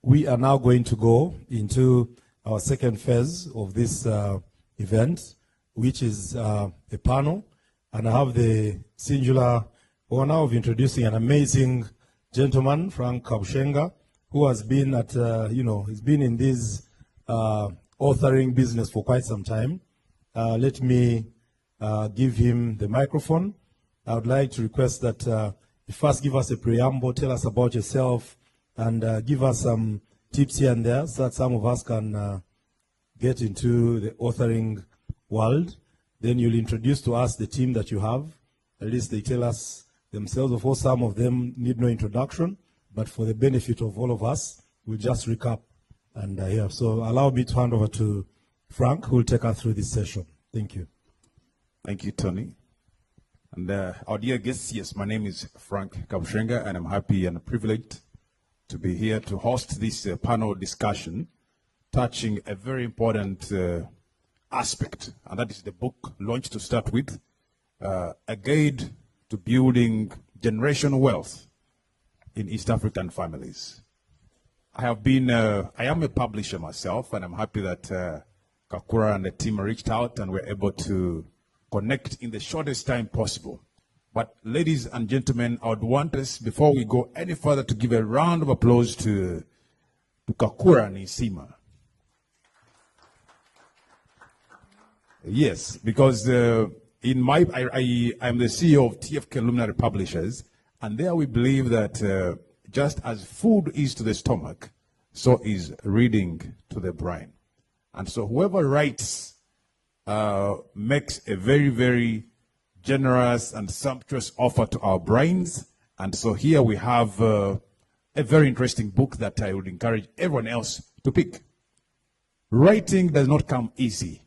we are now going to go into our second phase of this event, which is a panel. And I have the singular honor of introducing an amazing gentleman, Frank Kabushenga, who has been at, he's been in this authoring business for quite some time. Let me give him the microphone. I would like to request that you first give us a preamble, tell us about yourself, and give us some tips here and there so that some of us can get into the authoring world. Then you'll introduce to us the team that you have. At least they tell us themselves. Of course, some of them need no introduction, but for the benefit of all of us, we'll just recap. And so allow me to hand over to Frank, who will take us through this session. Thank you. Thank you, Tony. And our dear guests, yes, my name is Frank Kabushenga, and I'm happy and privileged to be here to host this panel discussion touching a very important aspect, and that is the book launched to start with, A Guide to Building Generational Wealth in East African Families. I am a publisher myself, and I'm happy that Kakura and the team reached out and were able to connect in the shortest time possible. But ladies and gentlemen, I would want us, before we go any further, to give a round of applause to Kakura and Isima. Yes, because I'm the CEO of TFK Luminary Publishers, and there we believe that just as food is to the stomach, so is reading to the brain. And so whoever writes makes a very, very generous and sumptuous offer to our brains. And so here we have a very interesting book that I would encourage everyone else to pick. Writing does not come easy.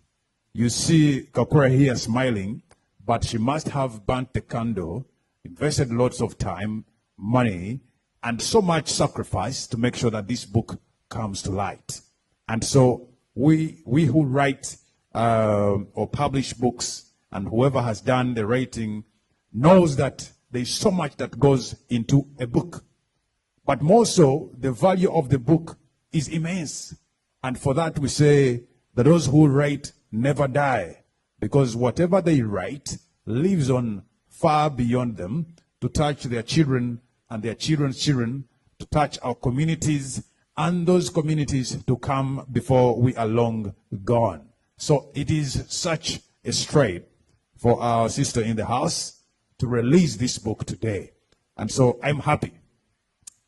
You see Kakura here smiling, but she must have burnt the candle, invested lots of time, money, and so much sacrifice to make sure that this book comes to light. And so we who write or publish books, and whoever has done the writing knows that there is so much that goes into a book. But more so, the value of the book is immense. And for that we say that those who write never die, because whatever they write lives on far beyond them to touch their children and their children's children, to touch our communities and those communities to come before we are long gone. So it is such a stride for our sister in the house to release this book today. And so I'm happy.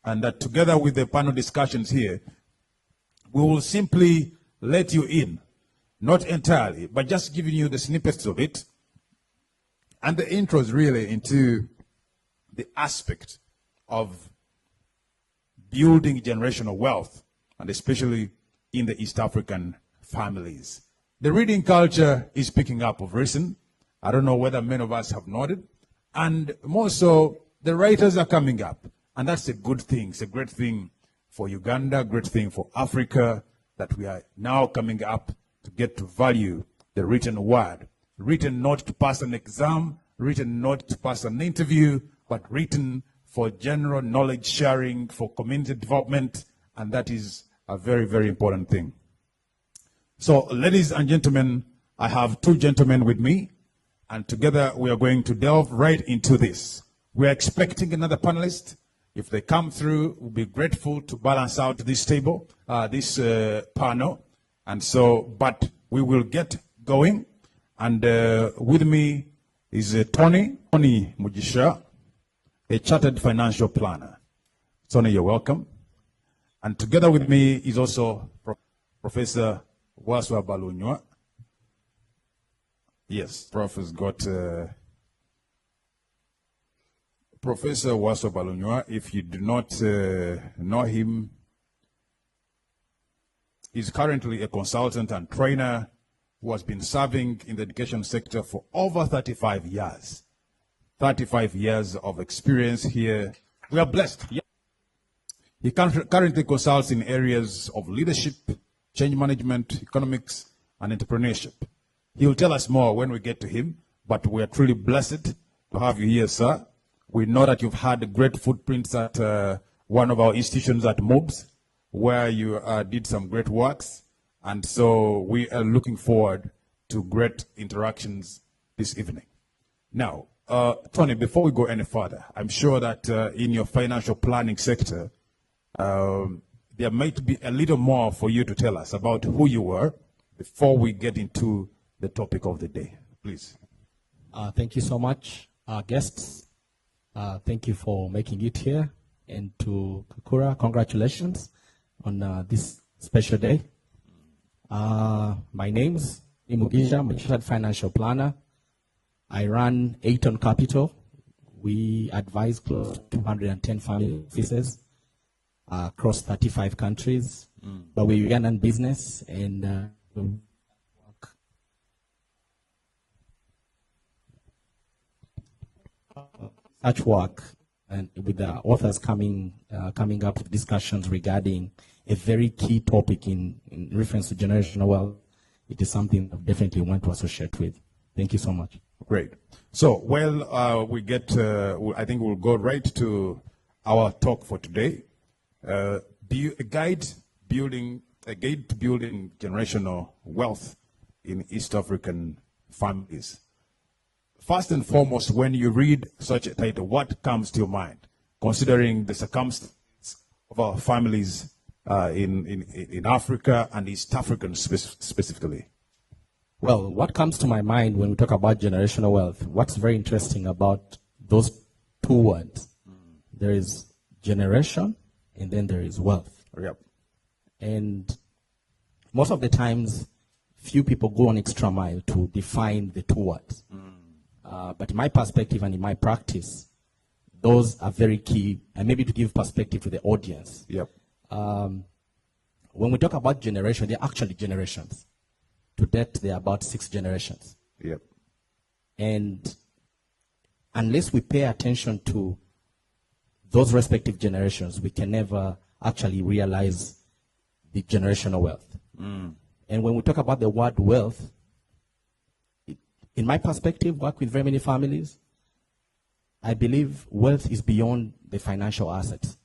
And that together with the panel discussions here, we will simply let you in, not entirely, but just giving you the snippets of it and the intros really into the aspect of building generational wealth, and especially in the East African families. The reading culture is picking up of recent. I don't know whether many of us have noted. And more so, the writers are coming up. And that's a good thing. It's a great thing for Uganda, a great thing for Africa, that we are now coming up to get to value the written word. Written not to pass an exam, written not to pass an interview, but written for general knowledge sharing, for community development, and that is a very, very important thing. So, ladies and gentlemen, I have two gentlemen with me, and together we are going to delve right into this. We are expecting another panelist. If they come through, we'll be grateful to balance out this table, this panel. And so, but we will get going. And with me is Tony Mugisha, a chartered financial planner. Tony, you're welcome. And together with me is also Professor Waswa Balunywa. Yes, Prof has got Professor Waswa Balunywa. If you do not know him, he's currently a consultant and trainer who has been serving in the education sector for over 35 years. 35 years of experience here. We are blessed. He currently consults in areas of leadership, change management, economics, and entrepreneurship. He will tell us more when we get to him, but we are truly blessed to have you here, sir. We know that you've had great footprints at one of our institutions at MOBS. where you did some great works. And so we are looking forward to great interactions this evening. Now, Tony, before we go any further, I'm sure that in your financial planning sector, there might be a little more for you to tell us about who you were before we get into the topic of the day. Please. Thank you so much, guests. Thank you for making it here. And to Kakura, congratulations on this special day. My name's Mugisha. I'm a chartered financial planner. I run Elton Capital. We advise close to 210 family offices across 35 countries. But we began in business and such work, and with the authors coming up with discussions regarding a very key topic in reference to generational wealth. It is something I definitely want to associate with. Thank you so much. Great. So, we get, I think we'll go right to our talk for today. A guide to building generational wealth in East African families. First and foremost, when you read such a title, what comes to your mind, considering the circumstances of our families in Africa and East African specifically? Well, what comes to my mind when we talk about generational wealth, what's very interesting about those two words, there is generation and then there is wealth. Yep. And most of the times, few people go an extra mile to define the two words. But in my perspective and in my practice, those are very key, and maybe to give perspective to the audience. Yep. When we talk about generation, they're actually generations. To date, there are about 6 generations. Yep. And unless we pay attention to those respective generations, we can never actually realize the generational wealth. And when we talk about the word wealth, in my perspective, work with very many families, I believe wealth is beyond the financial assets.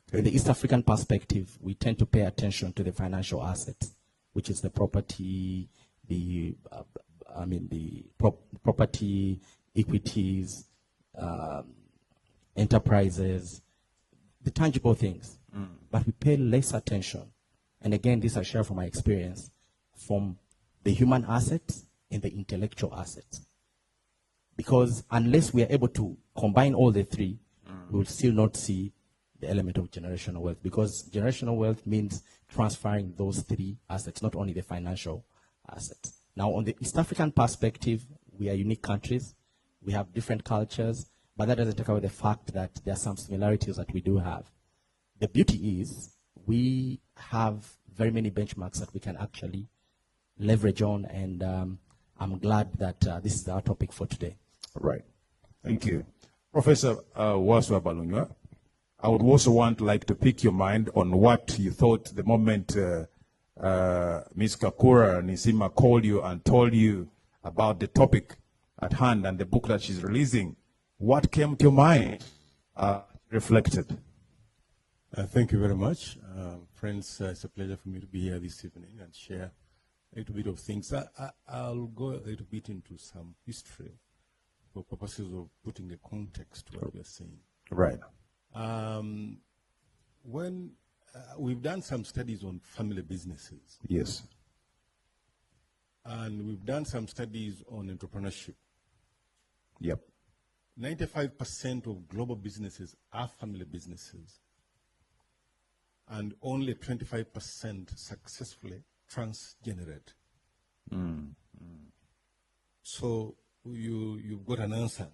Okay. In the East African perspective, we tend to pay attention to the financial assets, which is the property, the property, equities, enterprises, the tangible things. But we pay less attention. And again, this I share from my experience, from the human assets and the intellectual assets. Because unless we are able to combine all the three, we will still not see the element of generational wealth. Because generational wealth means transferring those three assets, not only the financial assets. Now, on the East African perspective, we are unique countries. We have different cultures, but that doesn't take away the fact that there are some similarities that we do have. The beauty is we have very many benchmarks that we can actually leverage on, and I'm glad that this is our topic for today. Right. Thank you. Professor Waswa Balunywa, I would also like to pick your mind on what you thought the moment Ms. Kakura Nisima called you and told you about the topic at hand and the book that she's releasing. What came to your mind reflected? Thank you very much. Friends, it's a pleasure for me to be here this evening and share a little bit of things. I'll go a little bit into some history for purposes of putting a context to what we're saying. Right. When we've done some studies on family businesses. Yes. And we've done some studies on entrepreneurship. Yep. 95% of global businesses are family businesses. And only 25% successfully transgenerate. So you've got an answer.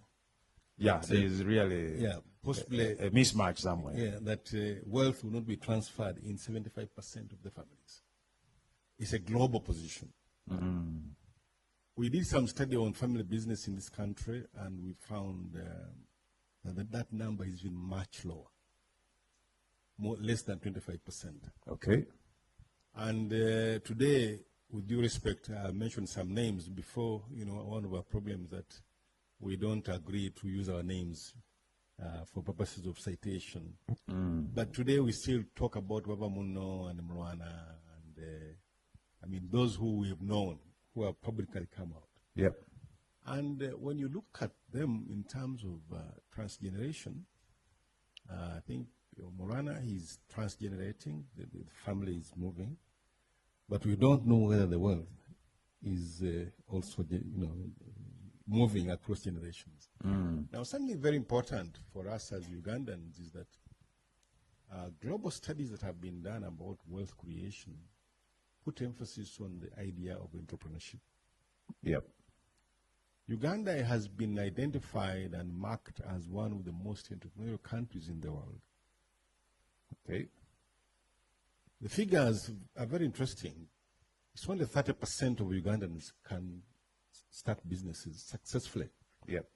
Yeah, there is really possibly a mismatch somewhere. Yeah, that wealth will not be transferred in 75% of the families. It's a global position. We did some study on family business in this country, and we found that number is even much lower, less than 25%. Okay. And today, with due respect, I mentioned some names before. One of our problems that we don't agree to use our names for purposes of citation. But today we still talk about Baba Muno and Mrwana and I mean those who we have known who have publicly come out. Yep. And when you look at them in terms of transgeneration, I think Mrwana is transgenerating, the family is moving, but we don't know whether the wealth is also moving across generations. Now, something very important for us as Ugandans is that global studies that have been done about wealth creation put emphasis on the idea of entrepreneurship. Yep. Uganda has been identified and marked as one of the most entrepreneurial countries in the world. Okay. The figures are very interesting. It's only 30% of Ugandans can start businesses successfully. Yep.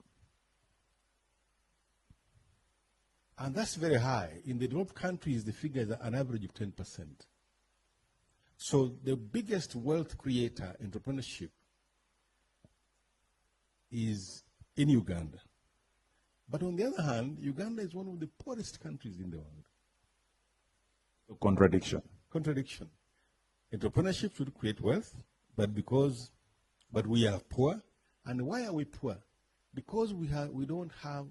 And that's very high. In the developed countries, the figure is an average of 10%. So the biggest wealth creator, entrepreneurship, is in Uganda. But on the other hand, Uganda is one of the poorest countries in the world. Contradiction. Contradiction. Entrepreneurship should create wealth, but we are poor. And why are we poor? Because we don't have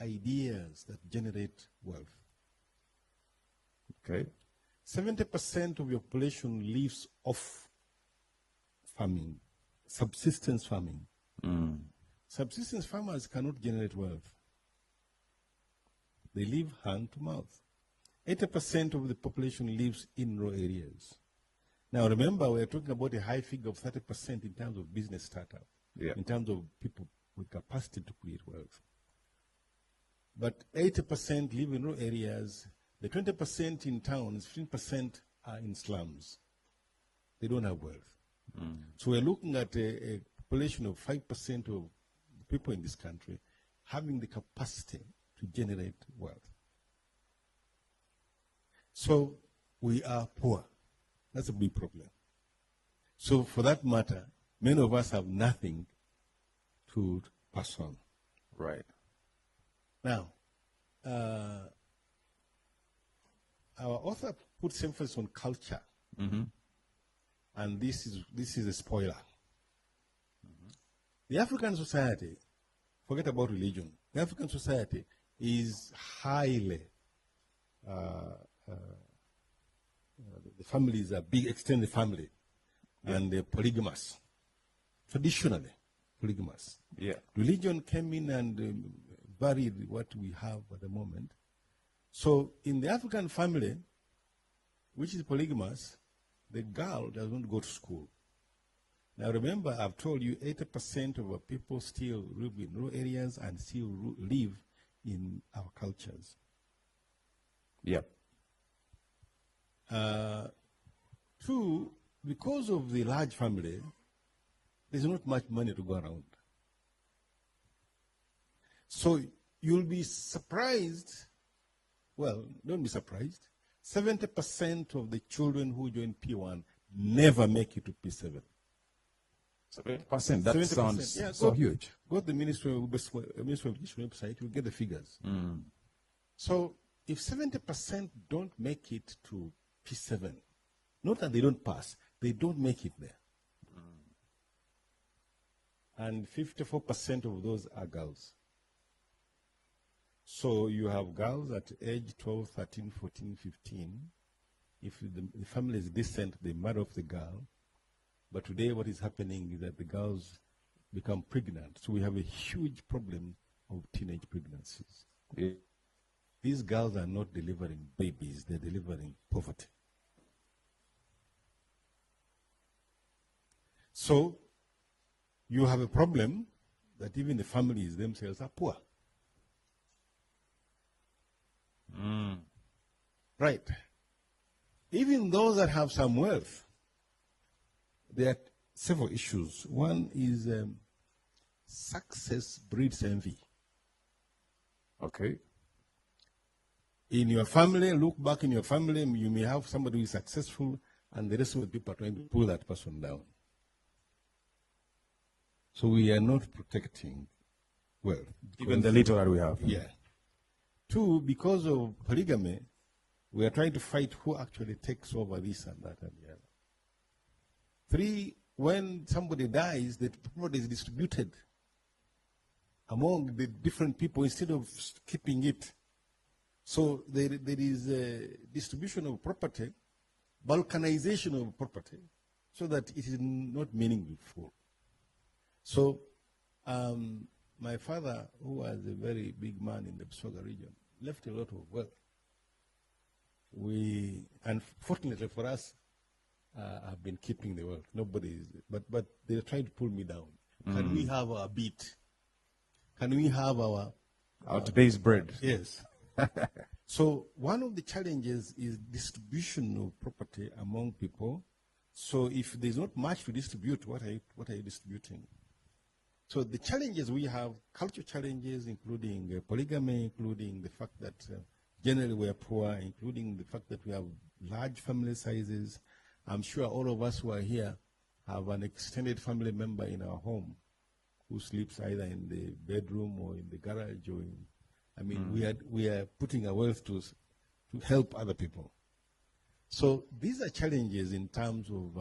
ideas that generate wealth. Okay. 70% of your population lives off farming, subsistence farming. Subsistence farmers cannot generate wealth. They live hand to mouth. 80% of the population lives in rural areas. Now remember, we're talking about a high figure of 30% in terms of business startup, in terms of people with capacity to create wealth. But 80% live in rural areas. The 20% in towns, 15% are in slums. They don't have wealth. So we're looking at a population of 5% of the people in this country having the capacity to generate wealth. So we are poor. That's a big problem. So for that matter, many of us have nothing to pass on. Right. Now, our author puts emphasis on culture, and this is a spoiler. The African society, forget about religion, the African society is highly, the family is a big extended family, and they're polygamous, traditionally polygamous. Yeah. Religion came in and varied what we have at the moment. So in the African family, which is polygamous, the girl does not go to school. Now remember, I've told you 80% of our people still live in rural areas and still live in our cultures. Yep. Two, because of the large family, there's not much money to go around. So you'll be surprised, well, don't be surprised, 70% of the children who join P1 never make it to P7. 70%, that 70%. sounds Yeah, so huge. Go to the Ministry of Education website, you'll get the figures. So if 70% don't make it to P7, not that they don't pass, they don't make it there. And 54% of those are girls. So you have girls at age 12, 13, 14, 15. If the family is decent, they marry off the girl. But today what is happening is that the girls become pregnant. So we have a huge problem of teenage pregnancies. Yeah. These girls are not delivering babies, they're delivering poverty. So you have a problem that even the families themselves are poor. Right. Even those that have some wealth, there are several issues. One is success breeds envy. Okay. In your family, look back in your family, you may have somebody who is successful and the rest of the people are trying to pull that person down. So we are not protecting wealth. Even the little that we have. Yeah. 2, because of polygamy, we are trying to fight who actually takes over this and that and the other. 3, when somebody dies, the property is distributed among the different people instead of keeping it. So there is a distribution of property, balkanization of property, so that it is not meaningful. So my father, who was a very big man in the Busoga region, left a lot of wealth. Unfortunately for us, I've been keeping the wealth. Nobody is, but they're trying to pull me down. Can we have our beat? Can we have our today's bread? Yes. So one of the challenges is distribution of property among people. So if there's not much to distribute, what are you distributing? So the challenges we have, cultural challenges, including polygamy, including the fact that generally we are poor, including the fact that we have large family sizes. I'm sure all of us who are here have an extended family member in our home who sleeps either in the bedroom or in the garage or in, I mean, we are putting our wealth to help other people. So these are challenges in terms of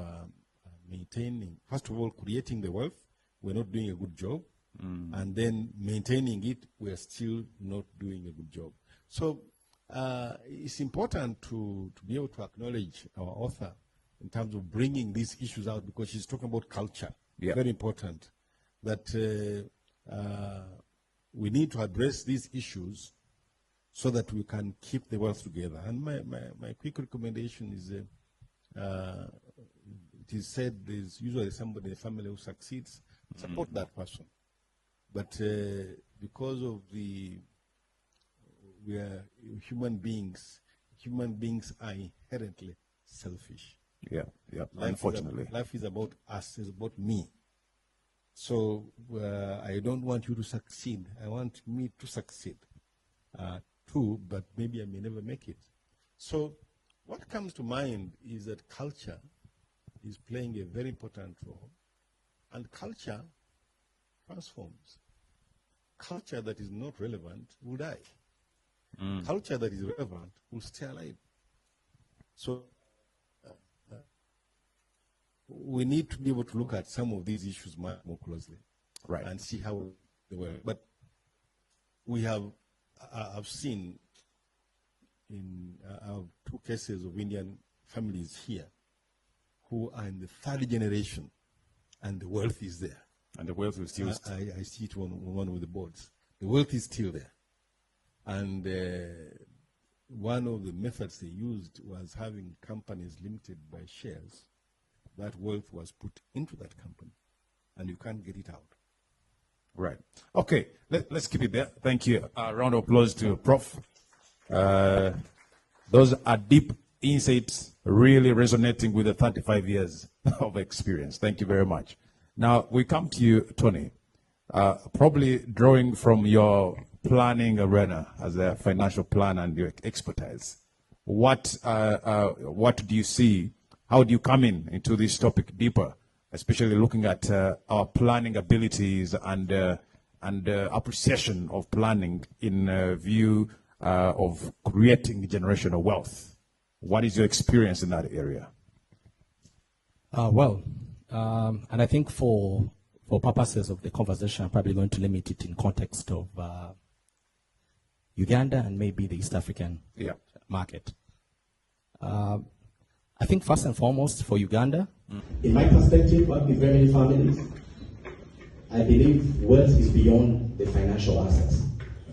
maintaining, first of all, creating the wealth. We're not doing a good job. And then maintaining it, we're still not doing a good job. So it's important to be able to acknowledge our author in terms of bringing these issues out, because she's talking about culture. Yeah. Very important that we need to address these issues so that we can keep the wealth together. And my quick recommendation is, it is said there's usually somebody in the family who succeeds, support that person. But because of we are human beings are inherently selfish. Yeah, yeah. Unfortunately, life is about us, it's about me. So I don't want you to succeed. I want me to succeed too, but maybe I may never make it. So what comes to mind is that culture is playing a very important role, and culture transforms. Culture that is not relevant will die. Culture that is relevant will stay alive. So we need to be able to look at some of these issues much more closely, right, and see how they work. But we have, I've seen in 2 cases of Indian families here who are in the 3rd generation, and the wealth is there. And the wealth is still. I see it on one of the boards. The wealth is still there. And one of the methods they used was having companies limited by shares. That wealth was put into that company, and you can't get it out. Right. Okay, let's keep it there. Thank you. Round of applause to Prof. Those are deep insights, really resonating with the 35 years of experience. Thank you very much. Now, we come to you, Tony, probably drawing from your planning arena as a financial planner and your expertise. What do you see? How do you come into this topic deeper, especially looking at our planning abilities and appreciation of planning in view of creating generational wealth? What is your experience in that area? And I think for purposes of the conversation, I'm probably going to limit it in context of Uganda and maybe the East African market. I think first and foremost for Uganda, in my perspective, working with very many families, I believe wealth is beyond the financial assets.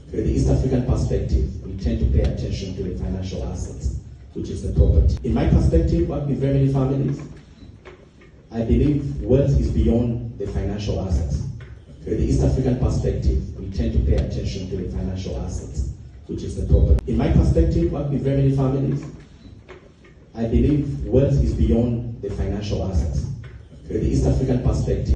For the East African perspective, we tend to pay attention to the financial assets, which is the property. In my perspective, working with very many families, I believe wealth is beyond the financial assets. For the East African perspective, we tend to pay attention to the financial assets, which is the property. In my perspective, working with very many families, I believe wealth is beyond the financial assets. For the East African perspective,